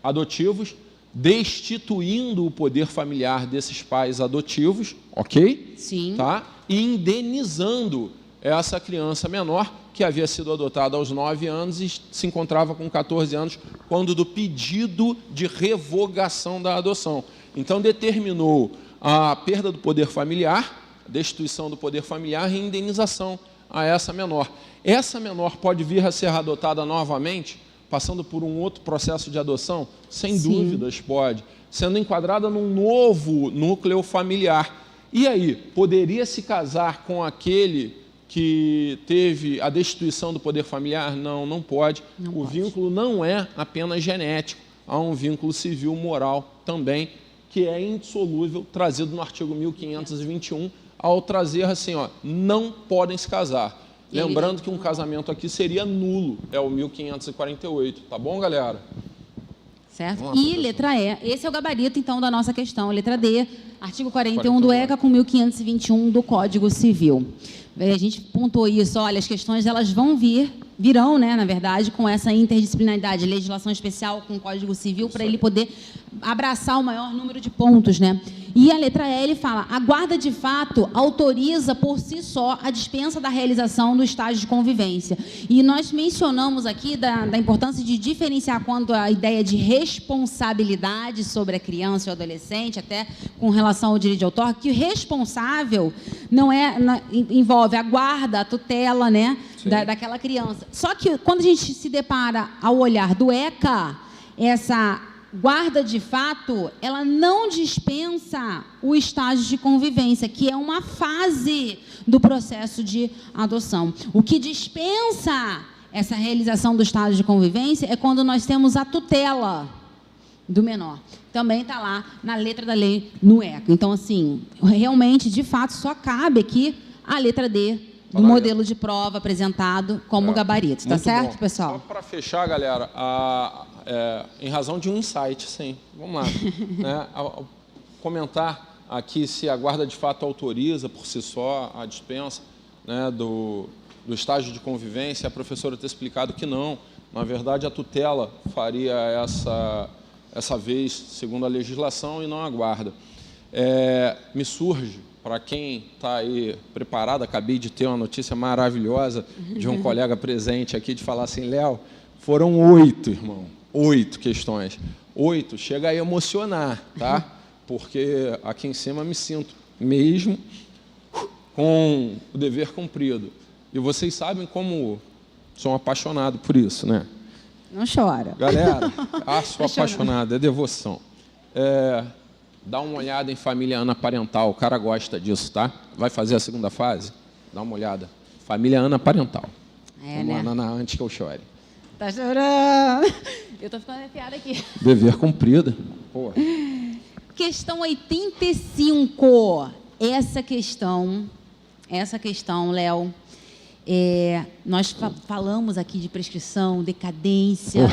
adotivos, destituindo o poder familiar desses pais adotivos, ok? Sim. Tá? E indenizando essa criança menor, que havia sido adotada aos 9 anos e se encontrava com 14 anos, quando do pedido de revogação da adoção. Então, determinou a perda do poder familiar, destituição do poder familiar e indenização a essa menor. Essa menor pode vir a ser adotada novamente, passando por um outro processo de adoção? Sem dúvidas, pode. Sendo enquadrada num novo núcleo familiar. E aí, poderia se casar com aquele que teve a destituição do poder familiar? Não, não pode. O vínculo não é apenas genético, há um vínculo civil moral também, que é indissolúvel, trazido no artigo 1521 ao trazer assim, ó, não podem se casar. Lembrando que um casamento aqui seria nulo, é o 1548, tá bom, galera? Certo? Lá, E letra E, esse é o gabarito, então, da nossa questão. Letra D, artigo 41 do ECA com 1521 do Código Civil. A gente pontuou isso, olha, as questões elas virão, né, na verdade, com essa interdisciplinaridade, legislação especial com o Código Civil, para ele poder abraçar o maior número de pontos, né? E a letra E, ele fala, a guarda de fato autoriza por si só a dispensa da realização do estágio de convivência. E nós mencionamos aqui da importância de diferenciar quando a ideia de responsabilidade sobre a criança e o adolescente, até com relação ao direito de autor, que o responsável não envolve a guarda, a tutela, né, daquela criança. Só que quando a gente se depara ao olhar do ECA, essa guarda de fato, ela não dispensa o estágio de convivência, que é uma fase do processo de adoção. O que dispensa essa realização do estágio de convivência é quando nós temos a tutela do menor. Também está lá na letra da lei no ECA. Então, assim, realmente, de fato, só cabe aqui a letra D do modelo de prova apresentado como gabarito. Tá certo, bom. pessoal? Só para fechar, galera, em razão de um insight, sim. Vamos lá. Né? Comentar aqui se a guarda de fato autoriza por si só a dispensa, né, do estágio de convivência, a professora ter explicado que não. Na verdade, a tutela faria essa vez, segundo a legislação, e não a guarda. Me surge, para quem está aí preparado, acabei de ter uma notícia maravilhosa de um colega presente aqui, de falar assim, Léo, foram 8, irmão, 8 questões. 8, chega a emocionar, tá? Porque aqui em cima me sinto mesmo com o dever cumprido. E vocês sabem como sou apaixonado por isso, né? Não chora. Galera, sou apaixonado, é devoção. Dá uma olhada em família anaparental, o cara gosta disso, tá? Vai fazer a segunda fase? Dá uma olhada. Família anaparental. Né? Antes que eu chore. Tá chorando. Eu tô ficando arrepiada aqui. Dever cumprido. Porra. Questão 85. Essa questão, Léo, nós falamos aqui de prescrição, decadência,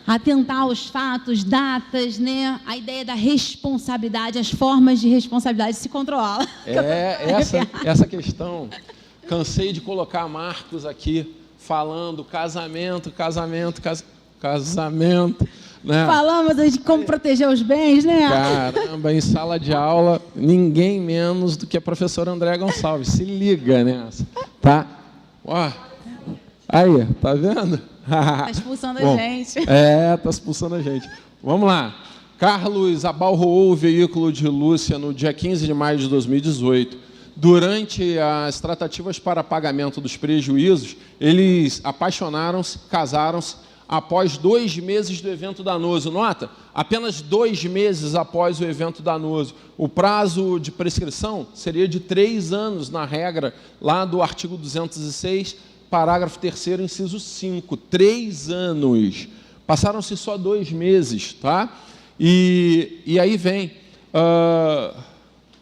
atentar aos fatos, datas, né? A ideia da responsabilidade, as formas de responsabilidade se controla. Essa questão, cansei de colocar marcos aqui, falando casamento, né? Falamos de como proteger os bens, né? Caramba, em sala de aula, ninguém menos do que a professora Andréa Gonçalves. Se liga nessa, tá? Ó, aí, tá vendo? Tá expulsando a gente. Tá expulsando a gente. Vamos lá. Carlos abalroou o veículo de Lúcia no dia 15 de maio de 2018. Durante as tratativas para pagamento dos prejuízos, eles apaixonaram-se, casaram-se, após 2 meses do evento danoso. Nota, apenas 2 meses após o evento danoso. O prazo de prescrição seria de 3 anos, na regra, lá do artigo 206, parágrafo 3º, inciso 5. 3 anos. Passaram-se só 2 meses, tá? E aí vem...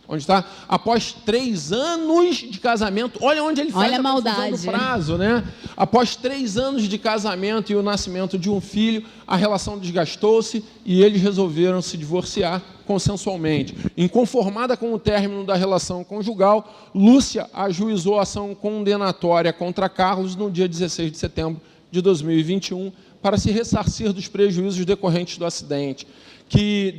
onde está? Após 3 anos de casamento, olha onde ele faz a confusão do prazo, né? Após 3 anos de casamento e o nascimento de um filho, a relação desgastou-se e eles resolveram se divorciar consensualmente. Inconformada com o término da relação conjugal, Lúcia ajuizou a ação condenatória contra Carlos no dia 16 de setembro de 2021 para se ressarcir dos prejuízos decorrentes do acidente, que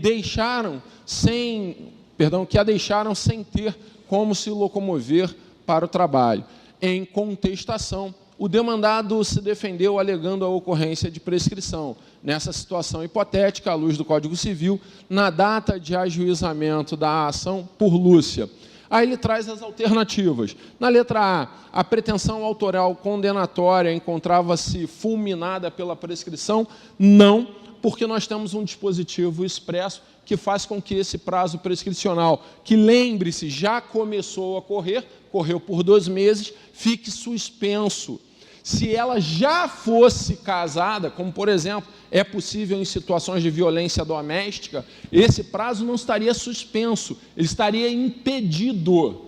a deixaram sem ter como se locomover para o trabalho. Em contestação, o demandado se defendeu alegando a ocorrência de prescrição. Nessa situação hipotética, à luz do Código Civil, na data de ajuizamento da ação por Lúcia. Aí ele traz as alternativas. Na letra A pretensão autoral condenatória encontrava-se fulminada pela prescrição? Não, porque nós temos um dispositivo expresso que faz com que esse prazo prescricional, que, lembre-se, já começou a correr, correu por 2 meses, fique suspenso. Se ela já fosse casada, como por exemplo, é possível em situações de violência doméstica, esse prazo não estaria suspenso, ele estaria impedido.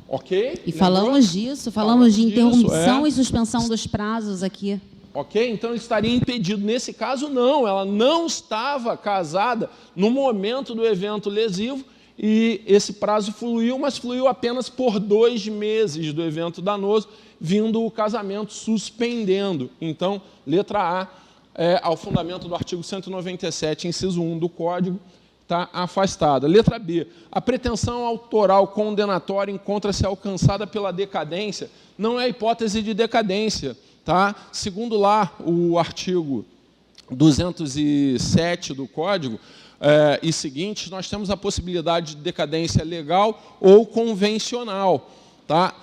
Ok? E falamos disso, falamos de interrupção e suspensão dos prazos aqui. Ok? Então ele estaria impedido. Nesse caso, não, ela não estava casada no momento do evento lesivo e esse prazo fluiu, mas fluiu apenas por 2 meses do evento danoso, vindo o casamento suspendendo. Então, letra A, ao fundamento do artigo 197, inciso 1 do Código, está afastada. Letra B, a pretensão autoral condenatória encontra-se alcançada pela decadência, não é hipótese de decadência. Tá? Segundo lá o artigo 207 do Código e seguintes, nós temos a possibilidade de decadência legal ou convencional. Tá?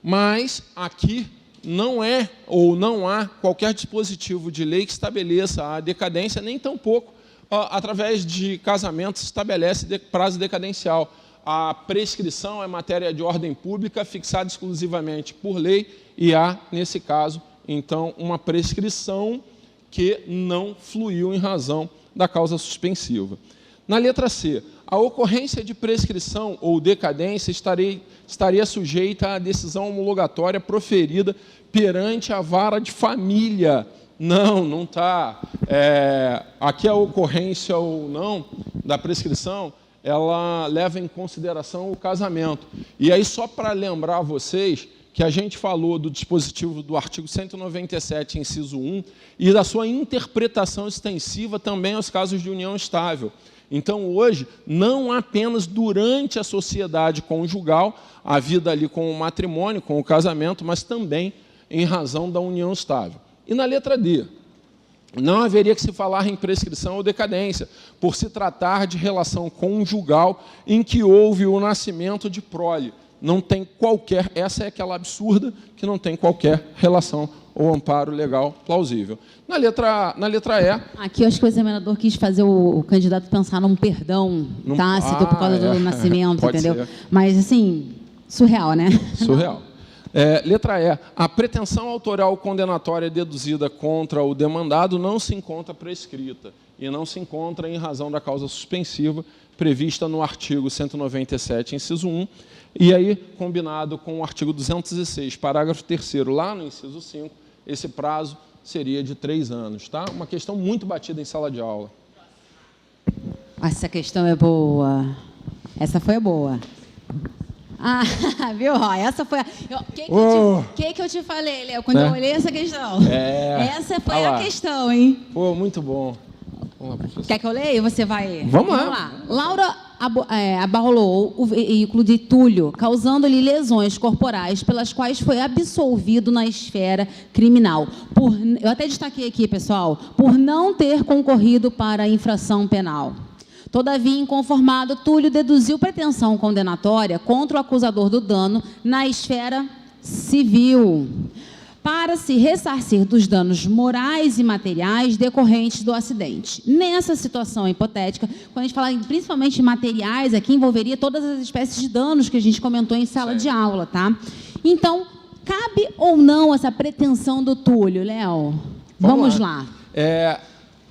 Mas aqui não é ou não há qualquer dispositivo de lei que estabeleça a decadência, nem tampouco através de casamento se estabelece prazo decadencial. A prescrição é matéria de ordem pública fixada exclusivamente por lei e há, nesse caso, então, uma prescrição que não fluiu em razão da causa suspensiva. Na letra C, a ocorrência de prescrição ou decadência estaria sujeita à decisão homologatória proferida perante a vara de família. Não está. Aqui a ocorrência ou não da prescrição, ela leva em consideração o casamento. E aí, só para lembrar vocês que a gente falou do dispositivo do artigo 197, inciso 1, e da sua interpretação extensiva também aos casos de união estável. Então, hoje, não apenas durante a sociedade conjugal, a vida ali com o matrimônio, com o casamento, mas também em razão da união estável. E na letra D, não haveria que se falar em prescrição ou decadência, por se tratar de relação conjugal em que houve o nascimento de prole. Não tem qualquer, essa é aquela absurda que não tem qualquer relação ou amparo legal plausível. Na letra E... Aqui eu acho que o examinador quis fazer o candidato pensar num perdão tácito por causa do nascimento, entendeu? Ser. Mas, assim, surreal, né? Surreal. Letra E. A pretensão autoral condenatória deduzida contra o demandado não se encontra prescrita e não se encontra em razão da causa suspensiva prevista no artigo 197, inciso 1, e aí, combinado com o artigo 206, parágrafo 3º, lá no inciso 5, esse prazo seria de 3 anos. Tá? Uma questão muito batida em sala de aula. Essa questão é boa. Essa foi boa. Ah, viu, Roy? Essa foi a... que eu te falei, Léo, quando eu olhei essa questão? Essa foi a questão, hein? Pô, muito bom. Vamos lá, professor. Quer que eu leia? Você vai... Vamos lá. Laura abalou o veículo de Túlio, causando-lhe lesões corporais pelas quais foi absolvido na esfera criminal. Eu até destaquei aqui, pessoal, por não ter concorrido para a infração penal. Todavia, inconformado, Túlio deduziu pretensão condenatória contra o acusador do dano na esfera civil, para se ressarcir dos danos morais e materiais decorrentes do acidente. Nessa situação hipotética, quando a gente fala principalmente materiais, aqui envolveria todas as espécies de danos que a gente comentou em sala de aula, tá? Então, cabe ou não essa pretensão do Túlio, Léo? Vamos lá.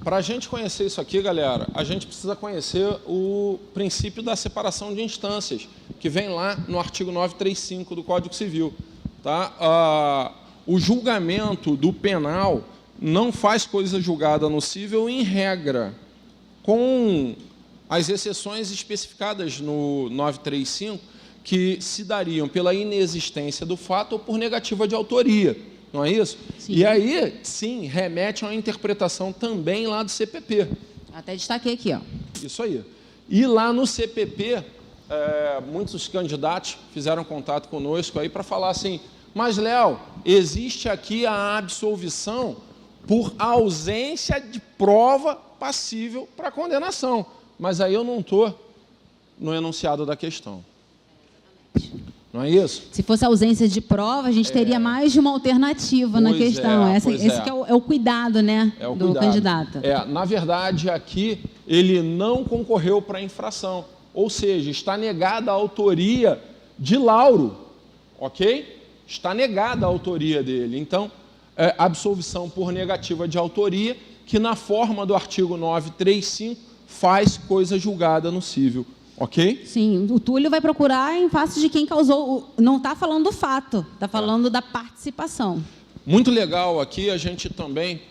Para a gente conhecer isso aqui, galera, a gente precisa conhecer o princípio da separação de instâncias, que vem lá no artigo 935 do Código Civil. Tá? O julgamento do penal não faz coisa julgada no cível em regra, com as exceções especificadas no 935, que se dariam pela inexistência do fato ou por negativa de autoria. Não é isso? Sim. E aí, sim, remete a uma interpretação também lá do CPP. Até destaquei aqui, ó. Isso aí. E lá no CPP, muitos candidatos fizeram contato conosco aí para falar assim, mas, Léo, existe aqui a absolvição por ausência de prova passível para condenação. Mas aí eu não estou no enunciado da questão. Não é isso? Se fosse ausência de prova, a gente teria mais de uma alternativa na questão. Esse que é o cuidado, né, do candidato. Na verdade, aqui ele não concorreu para a infração. Ou seja, está negada a autoria de Lauro. Ok? Está negada a autoria dele. Então, absolvição por negativa de autoria, que na forma do artigo 935 faz coisa julgada no cível. Ok? Sim, o Túlio vai procurar em face de quem causou... Não está falando do fato, está falando da participação. Muito legal aqui a gente também,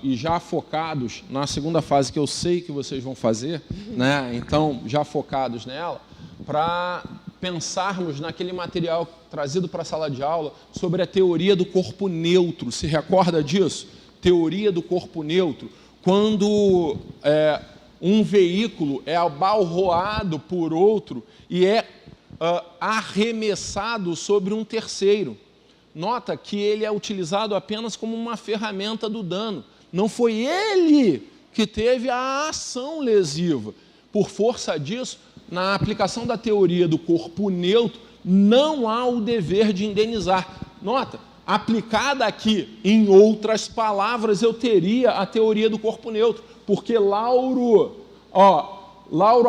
e já focados na segunda fase, que eu sei que vocês vão fazer, né? Então, já focados nela, para pensarmos naquele material trazido para a sala de aula sobre a teoria do corpo neutro. Se recorda disso? Teoria do corpo neutro. Quando um veículo é abalroado por outro e é arremessado sobre um terceiro. Nota que ele é utilizado apenas como uma ferramenta do dano. Não foi ele que teve a ação lesiva. Por força disso, na aplicação da teoria do corpo neutro, não há o dever de indenizar. Nota, aplicada aqui, em outras palavras, eu teria a teoria do corpo neutro, porque Lauro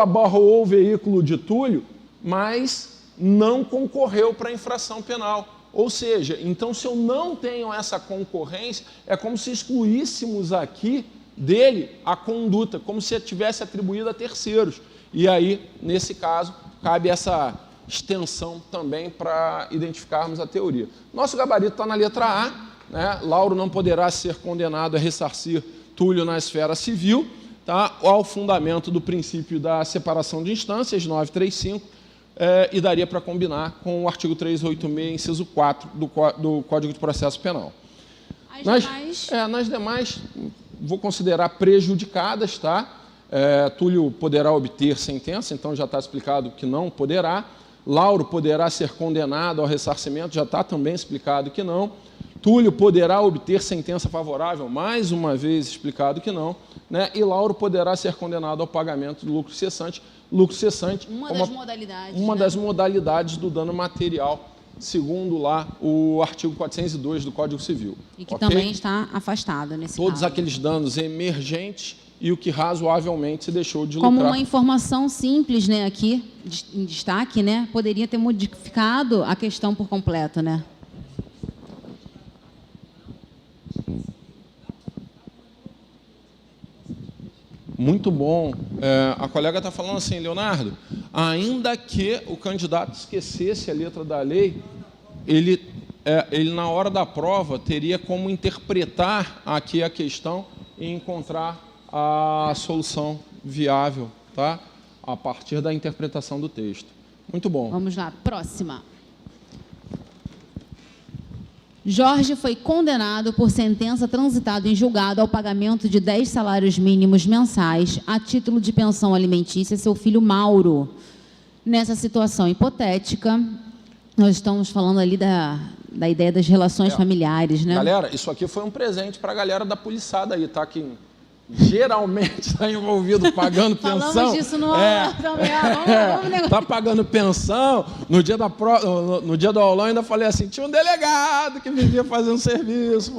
abarroou o veículo de Túlio, mas não concorreu para a infração penal. Ou seja, então, se eu não tenho essa concorrência, é como se excluíssemos aqui dele a conduta, como se tivesse atribuído a terceiros. E aí, nesse caso, cabe essa extensão também para identificarmos a teoria. Nosso gabarito está na letra A, né? Lauro não poderá ser condenado a ressarcir Túlio na esfera civil, tá? Ao fundamento do princípio da separação de instâncias, 935, e daria para combinar com o artigo 386, inciso 4 do Código de Processo Penal. Nas demais, vou considerar prejudicadas, tá? Túlio poderá obter sentença, então já está explicado que não poderá. Lauro poderá ser condenado ao ressarcimento, já está também explicado que não. Túlio poderá obter sentença favorável, mais uma vez explicado que não, né? E Lauro poderá ser condenado ao pagamento do lucro cessante. Lucro cessante, uma das modalidades do dano material, segundo lá o artigo 402 do Código Civil. E que também está afastado nesse caso. Todos aqueles danos emergentes e o que razoavelmente se deixou de lucrar. Como uma informação simples, né, aqui, em destaque, né, poderia ter modificado a questão por completo, né? Muito bom. A colega está falando assim, Leonardo, ainda que o candidato esquecesse a letra da lei, ele na hora da prova teria como interpretar aqui a questão e encontrar a solução viável, tá? A partir da interpretação do texto. Muito bom. Vamos lá, próxima. Jorge foi condenado por sentença transitada em julgado ao pagamento de 10 salários mínimos mensais a título de pensão alimentícia a seu filho Mauro. Nessa situação hipotética, nós estamos falando ali da ideia das relações familiares, né? Galera, isso aqui foi um presente para a galera da poliçada aí, tá? Que geralmente está envolvido pagando pensão. Falamos disso no também. Vamos está pagando pensão. No dia do aulão, ainda falei assim, tinha um delegado que vivia fazendo serviço.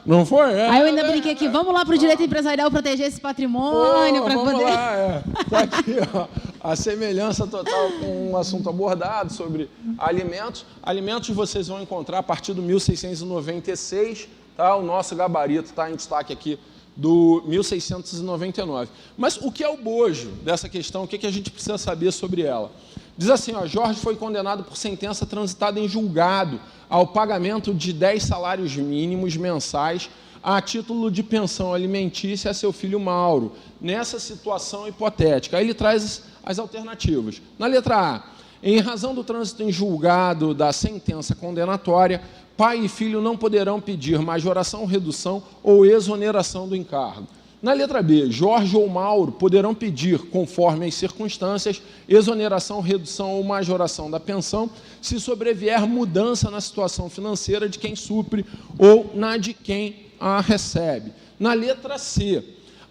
Não foi? Aí eu ainda brinquei aqui, vamos lá para o direito empresarial proteger esse patrimônio. Vamos lá, Está aqui, ó, a semelhança total com um assunto abordado sobre alimentos. Alimentos vocês vão encontrar a partir do 1696, tá? O nosso gabarito está em destaque aqui, do 1699. Mas o que é o bojo dessa questão? O que a gente precisa saber sobre ela? Diz assim, ó, Jorge foi condenado por sentença transitada em julgado ao pagamento de 10 salários mínimos mensais a título de pensão alimentícia a seu filho Mauro, nessa situação hipotética. Aí ele traz as alternativas. Na letra A, em razão do trânsito em julgado da sentença condenatória, pai e filho não poderão pedir majoração, redução ou exoneração do encargo. Na letra B, Jorge ou Mauro poderão pedir, conforme as circunstâncias, exoneração, redução ou majoração da pensão, se sobrevier mudança na situação financeira de quem supre ou na de quem a recebe. Na letra C,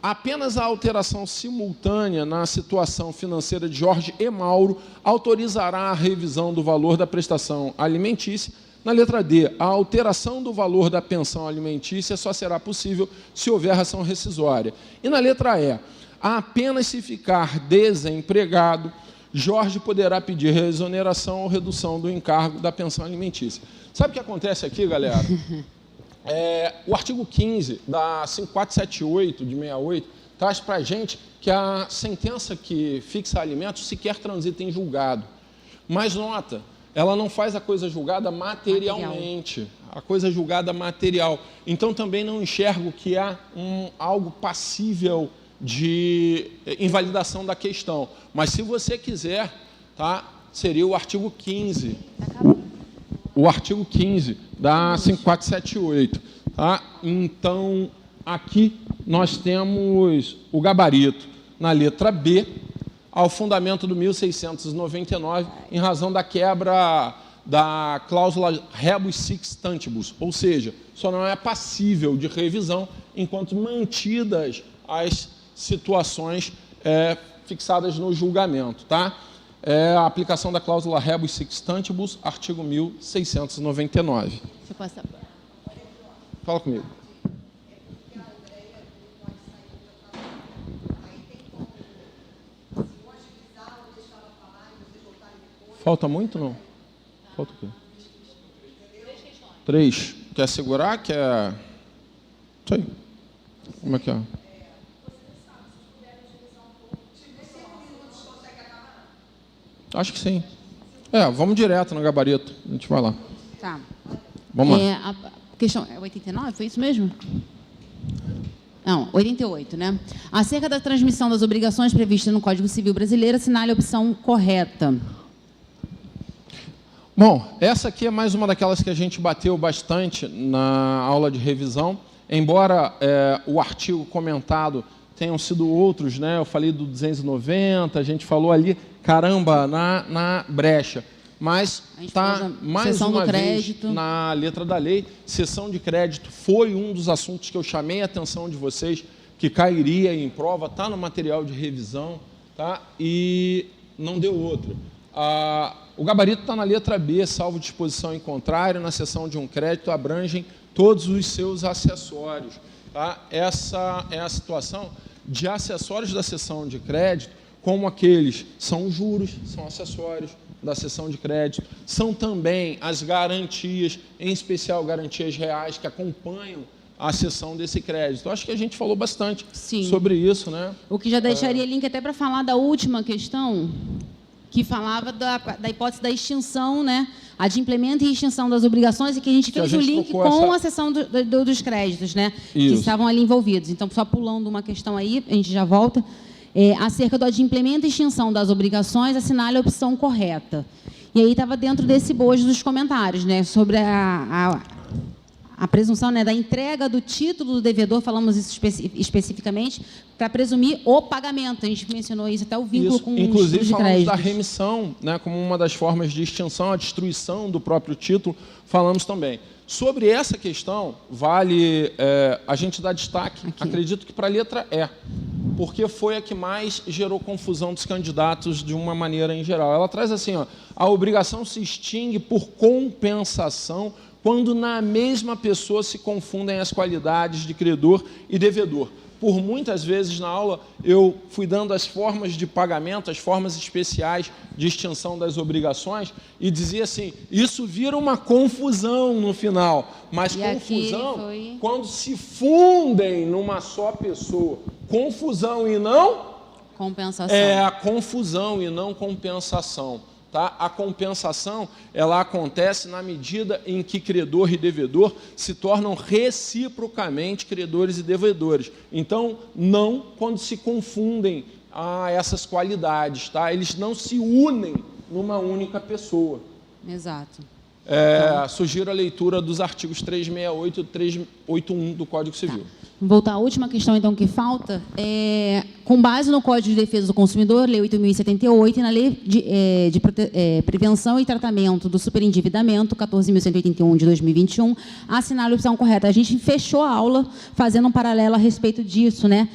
apenas a alteração simultânea na situação financeira de Jorge e Mauro autorizará a revisão do valor da prestação alimentícia. Na letra D, a alteração do valor da pensão alimentícia só será possível se houver ação rescisória. E na letra E, apenas se ficar desempregado, Jorge poderá pedir exoneração ou redução do encargo da pensão alimentícia. Sabe o que acontece aqui, galera? O artigo 15 da 5478 de 68 traz para a gente que a sentença que fixa alimentos sequer transita em julgado. Mas nota, ela não faz a coisa julgada materialmente, a coisa julgada material. Então também não enxergo que há algo passível de invalidação da questão. Mas se você quiser, tá, seria o artigo 15. O artigo 15 da 5478. Tá? Então, aqui nós temos o gabarito na letra B, ao fundamento do 1699, em razão da quebra da cláusula rebus sic stantibus, ou seja, só não é passível de revisão enquanto mantidas as situações fixadas no julgamento. Tá? A aplicação da cláusula rebus sic stantibus, artigo 1699. Deixa eu passar. Fala comigo. Falta muito, não? Falta o quê? 3. Quer segurar? Quer... Isso aí. Como é que é? Acho que sim. Vamos direto no gabarito. A gente vai lá. Tá. Vamos lá. A questão é 89, foi isso mesmo? Não, 88, né? Acerca da transmissão das obrigações previstas no Código Civil Brasileiro, assinale a opção correta. Bom, essa aqui é mais uma daquelas que a gente bateu bastante na aula de revisão, embora o artigo comentado tenham sido outros, né? Eu falei do 290, a gente falou ali, caramba, na brecha. Mas está mais uma vez na letra da lei. Cessão de crédito foi um dos assuntos que eu chamei a atenção de vocês, que cairia em prova, está no material de revisão, tá? E não deu outra. O gabarito está na letra B, salvo disposição em contrário, na cessão de um crédito, abrangem todos os seus acessórios. Tá? Essa é a situação de acessórios da cessão de crédito, como aqueles são os juros, são acessórios da cessão de crédito, são também as garantias, em especial garantias reais, que acompanham a cessão desse crédito. Eu acho que a gente falou bastante sobre isso, né? O que já deixaria link até para falar da última questão, que falava da hipótese da extinção, né? Adimplemento e extinção das obrigações, e que a gente fez o link com a cessão dos créditos, né? Isso. Que estavam ali envolvidos. Então, só pulando uma questão aí, a gente já volta. Acerca do adimplemento e extinção das obrigações, assinale a opção correta. E aí estava dentro desse bojo dos comentários, né? Sobre a presunção, né, da entrega do título do devedor, falamos isso especificamente, para presumir o pagamento. A gente mencionou isso, até o vínculo isso. Com os inclusive, de falamos da remissão, né, como uma das formas de extinção, a destruição do próprio título, falamos também. Sobre essa questão, vale a gente dar destaque, acredito que para a letra E, porque foi a que mais gerou confusão dos candidatos de uma maneira em geral. Ela traz assim, ó, a obrigação se extingue por compensação quando na mesma pessoa se confundem as qualidades de credor e devedor. Por muitas vezes na aula eu fui dando as formas de pagamento, as formas especiais de extinção das obrigações e dizia assim, isso vira uma confusão no final, mas e confusão quando se fundem numa só pessoa. Confusão e não... compensação. É a confusão e não compensação. Tá? A compensação ela acontece na medida em que credor e devedor se tornam reciprocamente credores e devedores. Então, não quando se confundem essas qualidades. Tá? Eles não se unem numa única pessoa. Exato. Sugiro a leitura dos artigos 368 e 381 do Código Civil. Vou voltar à última questão, então, que falta. Com base no Código de Defesa do Consumidor, Lei 8.078, e na Lei de Prevenção e Tratamento do Superendividamento, 14.181, de 2021, assinale a opção correta. A gente fechou a aula fazendo um paralelo a respeito disso, né?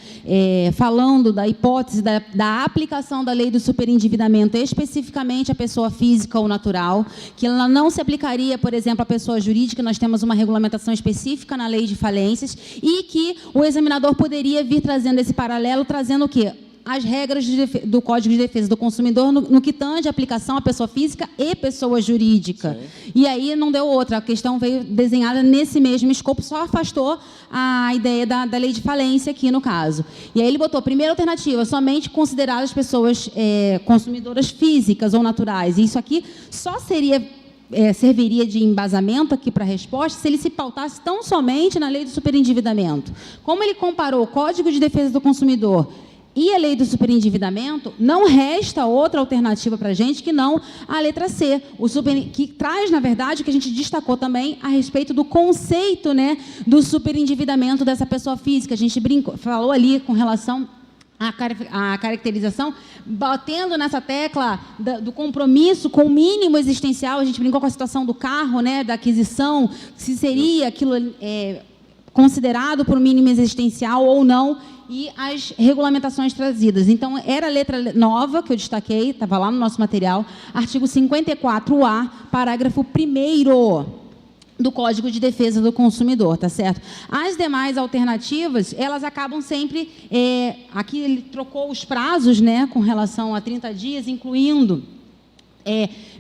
Falando da hipótese da aplicação da Lei do Superendividamento especificamente à pessoa física ou natural, que ela não se aplicaria, por exemplo, à pessoa jurídica. Nós temos uma regulamentação específica na Lei de Falências, e que o examinador poderia vir trazendo esse paralelo, trazendo o quê? as regras do Código de Defesa do Consumidor no que tange a aplicação à pessoa física e pessoa jurídica. Sim. E aí não deu outra, a questão veio desenhada nesse mesmo escopo, só afastou a ideia da lei de falência aqui no caso. E aí ele botou, primeira alternativa, somente consideradas pessoas consumidoras físicas ou naturais. E isso aqui só serviria de embasamento aqui para a resposta se ele se pautasse tão somente na lei do superendividamento. Como ele comparou o Código de Defesa do Consumidor e a lei do superendividamento, não resta outra alternativa para a gente que não a letra C, que traz, na verdade, o que a gente destacou também a respeito do conceito, né, do superendividamento dessa pessoa física. A gente falou ali com relação a caracterização, batendo nessa tecla do compromisso com o mínimo existencial. A gente brincou com a situação do carro, né, da aquisição, se seria aquilo considerado por mínimo existencial ou não, e as regulamentações trazidas. Então, era a letra nova que eu destaquei, estava lá no nosso material, artigo 54A, parágrafo 1º, do Código de Defesa do Consumidor, tá certo? As demais alternativas, elas acabam sempre... aqui ele trocou os prazos, né, com relação a 30 dias, incluindo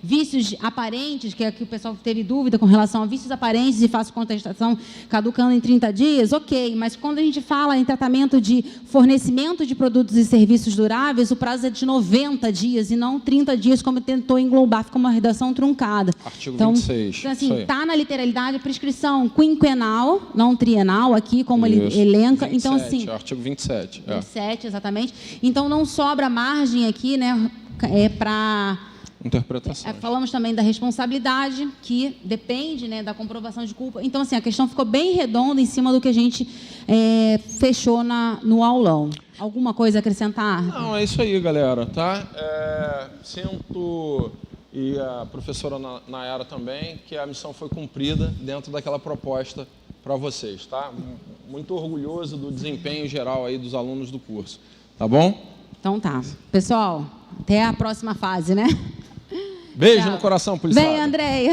vícios aparentes, que aqui o pessoal teve dúvida com relação a vícios aparentes e fácil contestação caducando em 30 dias, ok, mas quando a gente fala em tratamento de fornecimento de produtos e serviços duráveis, o prazo é de 90 dias e não 30 dias, como tentou englobar, fica uma redação truncada. Artigo 26. Então, assim, está na literalidade prescrição quinquenal, não trienal, aqui, como ele elenca. 27, então, assim, artigo 27. 27, exatamente. Então, não sobra margem aqui, né, para... interpretação. Falamos também da responsabilidade, que depende, né, da comprovação de culpa. Então, assim, a questão ficou bem redonda em cima do que a gente fechou no aulão. Alguma coisa a acrescentar? Não, é isso aí, galera. Tá? Sinto, e a professora Nayara também, que a missão foi cumprida dentro daquela proposta para vocês. Tá? Muito orgulhoso do desempenho geral aí dos alunos do curso. Tá bom? Então tá. Pessoal, até a próxima fase, né? Beijo no coração, policial. Vem, Andréia.